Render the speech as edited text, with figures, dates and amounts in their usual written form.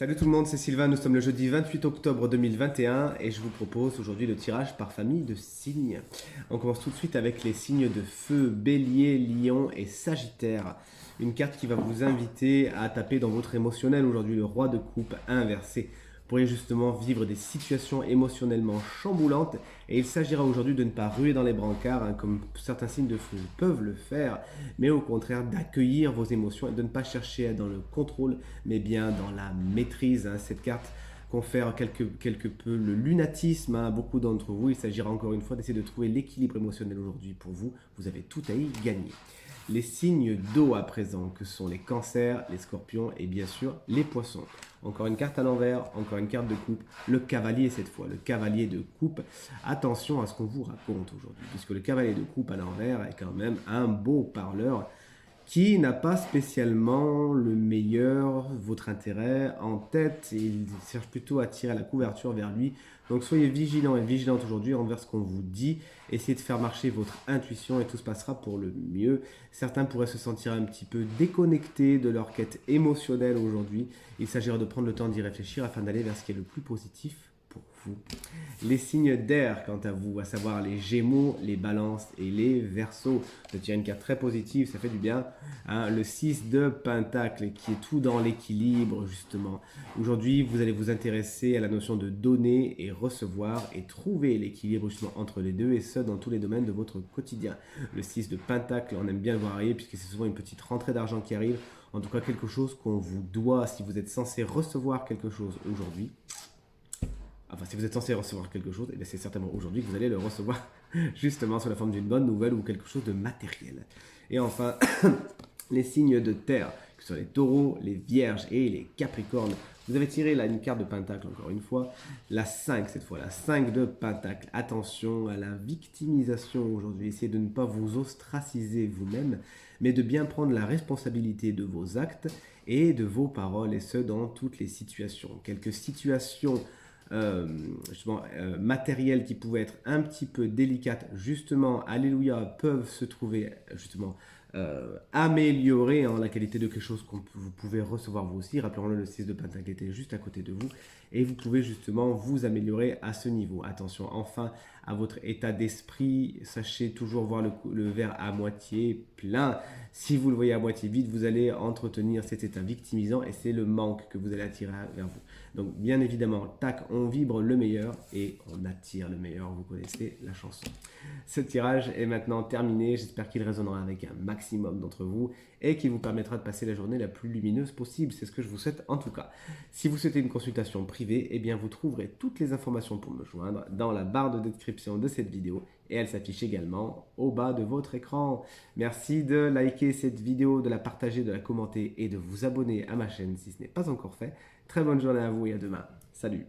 Salut tout le monde, c'est Sylvain, nous sommes le jeudi 28 octobre 2021 et je vous propose aujourd'hui le tirage par famille de signes. On commence tout de suite avec les signes de feu, bélier, lion et sagittaire. Une carte qui va vous inviter à taper dans votre émotionnel aujourd'hui, le roi de coupe inversé. Vous pourriez justement vivre des situations émotionnellement chamboulantes et il s'agira aujourd'hui de ne pas ruer dans les brancards comme certains signes de feu peuvent le faire, mais au contraire d'accueillir vos émotions et de ne pas chercher dans le contrôle mais bien dans la maîtrise. Cette carte confère quelque peu le lunatisme à beaucoup d'entre vous. Il s'agira encore une fois d'essayer de trouver l'équilibre émotionnel aujourd'hui pour vous. Vous avez tout à y gagner. Les signes d'eau à présent, que sont les cancers, les scorpions et bien sûr les poissons. Encore une carte à l'envers, encore une carte de coupe, le cavalier cette fois, le cavalier de coupe. Attention à ce qu'on vous raconte aujourd'hui, puisque le cavalier de coupe à l'envers est quand même un beau parleur qui n'a pas spécialement le meilleur, votre intérêt en tête. Il cherche plutôt à tirer la couverture vers lui. Donc soyez vigilants et vigilantes aujourd'hui envers ce qu'on vous dit. Essayez de faire marcher votre intuition et tout se passera pour le mieux. Certains pourraient se sentir un petit peu déconnectés de leur quête émotionnelle aujourd'hui. Il s'agira de prendre le temps d'y réfléchir afin d'aller vers ce qui est le plus positif pour vous. Les signes d'air, quant à vous, à savoir les Gémeaux, les Balances et les Verseaux. Je tiens une carte très positive, ça fait du bien. Le 6 de Pentacle, qui est tout dans l'équilibre, justement. Aujourd'hui, vous allez vous intéresser à la notion de donner et recevoir et trouver l'équilibre justement entre les deux, et ce, dans tous les domaines de votre quotidien. Le 6 de Pentacle, on aime bien le voir arriver, puisque c'est souvent une petite rentrée d'argent qui arrive. En tout cas, quelque chose qu'on vous doit, si vous êtes censé recevoir quelque chose aujourd'hui. Enfin, si vous êtes censé recevoir quelque chose, c'est certainement aujourd'hui que vous allez le recevoir justement sous la forme d'une bonne nouvelle ou quelque chose de matériel. Et enfin, les signes de terre, que ce soit les taureaux, les vierges et les capricornes. Vous avez tiré là une carte de pentacle encore une fois, la 5 cette fois, la 5 de pentacle. Attention à la victimisation aujourd'hui, essayez de ne pas vous ostraciser vous-même, mais de bien prendre la responsabilité de vos actes et de vos paroles, et ce dans toutes les situations. Quelques situations matérielles qui pouvaient être un petit peu délicates, justement, alléluia, peuvent se trouver justement améliorer la qualité de quelque chose que vous pouvez recevoir vous aussi. Rappelons-le, le 6 de Pentacle était juste à côté de vous et vous pouvez justement vous améliorer à ce niveau. Attention enfin à votre état d'esprit, sachez toujours voir le verre à moitié plein. Si vous le voyez à moitié vide, vous allez entretenir cet état victimisant et c'est le manque que vous allez attirer vers vous. Donc bien évidemment, tac, on vibre le meilleur et on attire le meilleur, vous connaissez la chanson. Ce tirage est maintenant terminé, j'espère qu'il résonnera avec un maximum d'entre vous et qu'il vous permettra de passer la journée la plus lumineuse possible, c'est ce que je vous souhaite en tout cas. Si vous souhaitez une consultation privée, eh bien vous trouverez toutes les informations pour me joindre dans la barre de description de cette vidéo et elle s'affiche également au bas de votre écran. Merci de liker cette vidéo, de la partager, de la commenter et de vous abonner à ma chaîne si ce n'est pas encore fait. Très bonne journée à vous et à demain. Salut!